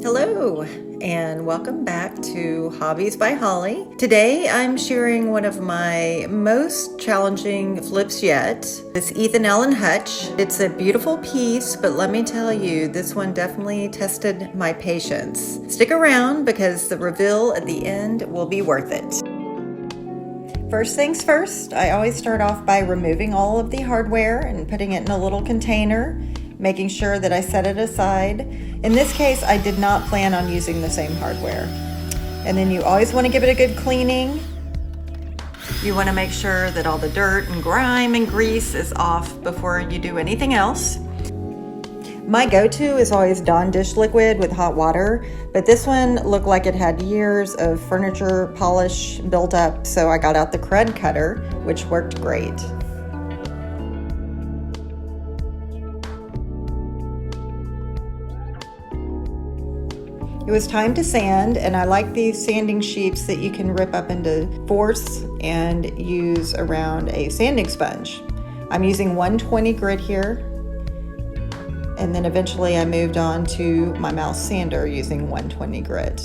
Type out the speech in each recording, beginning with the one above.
Hello and welcome back to Hobbies by Holly. Today I'm sharing one of my most challenging flips yet. This Enamel Hutch. It's a beautiful piece, but let me tell you, this one definitely tested my patience. Stick around because the reveal at the end will be worth it. First things first, I always start off by removing all of the hardware and putting it in a little container, making sure that I set it aside. In this case, I did not plan on using the same hardware. And then you always want to give it a good cleaning. You want to make sure that all the dirt and grime and grease is off before you do anything else. My go-to is always Dawn dish liquid with hot water, but this one looked like it had years of furniture polish built up, so I got out the crud cutter, which worked great. It was time to sand, and I like these sanding sheets that you can rip up into fourths and use around a sanding sponge. I'm using 120 grit here, and then eventually I moved on to my mouse sander using 120 grit.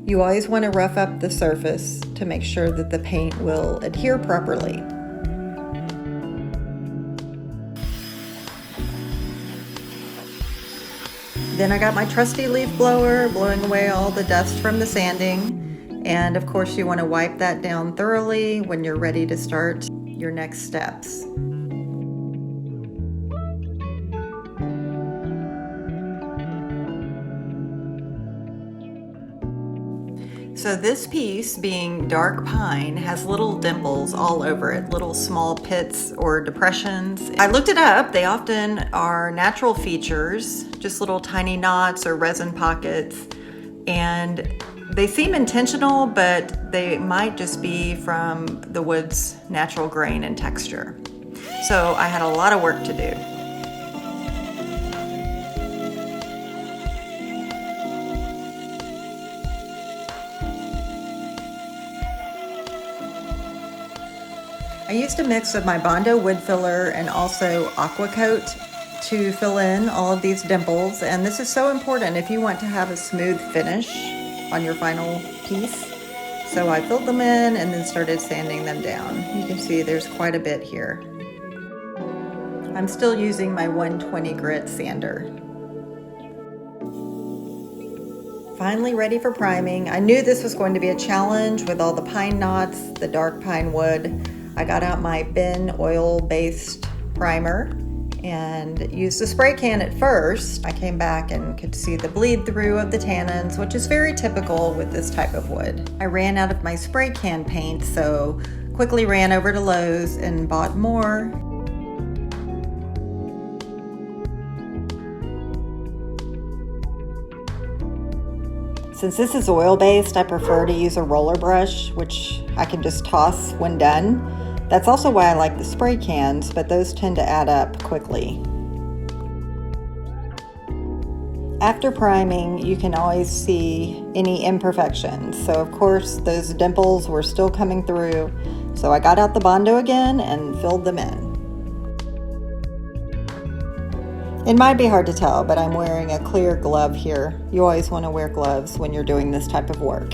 You always want to rough up the surface to make sure that the paint will adhere properly. Then I got my trusty leaf blower, blowing away all the dust from the sanding. And of course you want to wipe that down thoroughly when you're ready to start your next steps. So this piece, being dark pine, has little dimples all over it, little small pits or depressions. I looked it up. They often are natural features, just little tiny knots or resin pockets. And they seem intentional, but they might just be from the wood's natural grain and texture. So I had a lot of work to do. I used a mix of my Bondo wood filler and also aqua coat to fill in all of these dimples, and this is so important if you want to have a smooth finish on your final piece. So I filled them in and then started sanding them down. You can see there's quite a bit here. I'm still using my 120 grit sander. Finally ready for priming. I knew this was going to be a challenge with all the pine knots, the dark pine wood. I got out my Ben oil-based primer and used the spray can at first. I came back and could see the bleed through of the tannins, which is very typical with this type of wood. I ran out of my spray can paint, so quickly ran over to Lowe's and bought more. Since this is oil-based, I prefer to use a roller brush, which I can just toss when done. That's also why I like the spray cans, but those tend to add up quickly. After priming, you can always see any imperfections. So of course, those dimples were still coming through. So I got out the Bondo again and filled them in. It might be hard to tell, but I'm wearing a clear glove here. You always want to wear gloves when you're doing this type of work.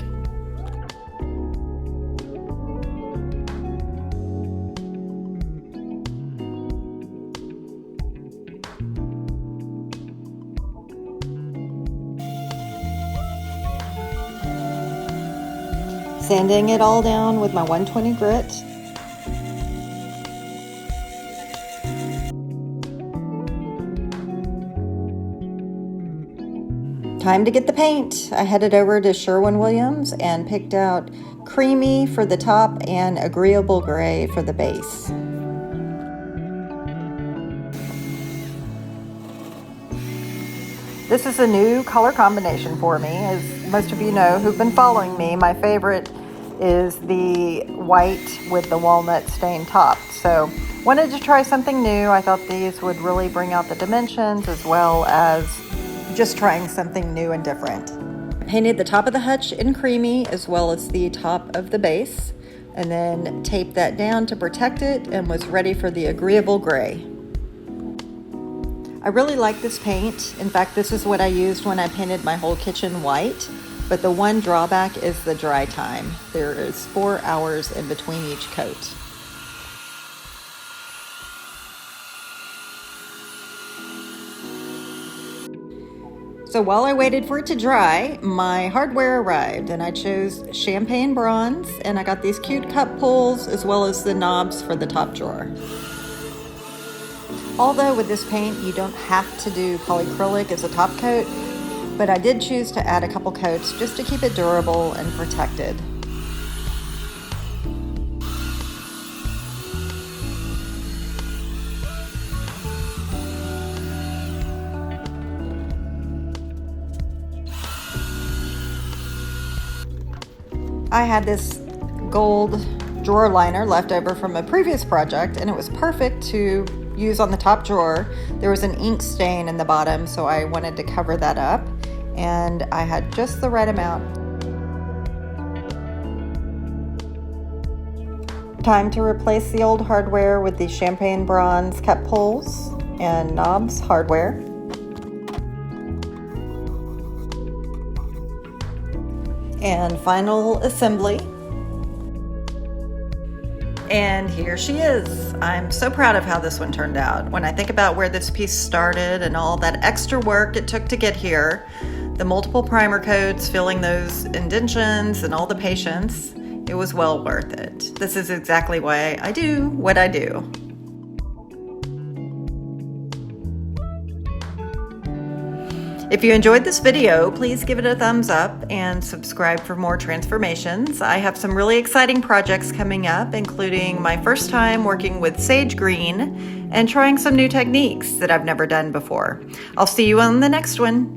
Sanding it all down with my 120 grit. Time to get the paint. I headed over to Sherwin-Williams and picked out Creamy for the top and Agreeable Gray for the base. This is a new color combination for me. As most of you know who've been following me, my favorite is the white with the walnut stain top. So wanted to try something new. I thought these would really bring out the dimensions as well as just trying something new and different. Painted the top of the hutch in creamy as well as the top of the base, and then taped that down to protect it and was ready for the Agreeable Gray. I really like this paint. In fact, this is what I used when I painted my whole kitchen white, but the one drawback is the dry time. There is 4 hours in between each coat. So while I waited for it to dry, my hardware arrived, and I chose champagne bronze, and I got these cute cup pulls as well as the knobs for the top drawer. Although with this paint you don't have to do polycrylic as a top coat, but I did choose to add a couple coats just to keep it durable and protected. I had this gold drawer liner left over from a previous project, and it was perfect to use on the top drawer. There was an ink stain in the bottom, so I wanted to cover that up, and I had just the right amount. Time to replace the old hardware with the champagne bronze cup pulls and knobs hardware. And final assembly. And here she is. I'm so proud of how this one turned out. When I think about where this piece started and all that extra work it took to get here, the multiple primer coats, filling those indentations, and all the patience, it was well worth it. This is exactly why I do what I do. If you enjoyed this video, please give it a thumbs up and subscribe for more transformations. I have some really exciting projects coming up, including my first time working with sage green and trying some new techniques that I've never done before. I'll see you on the next one.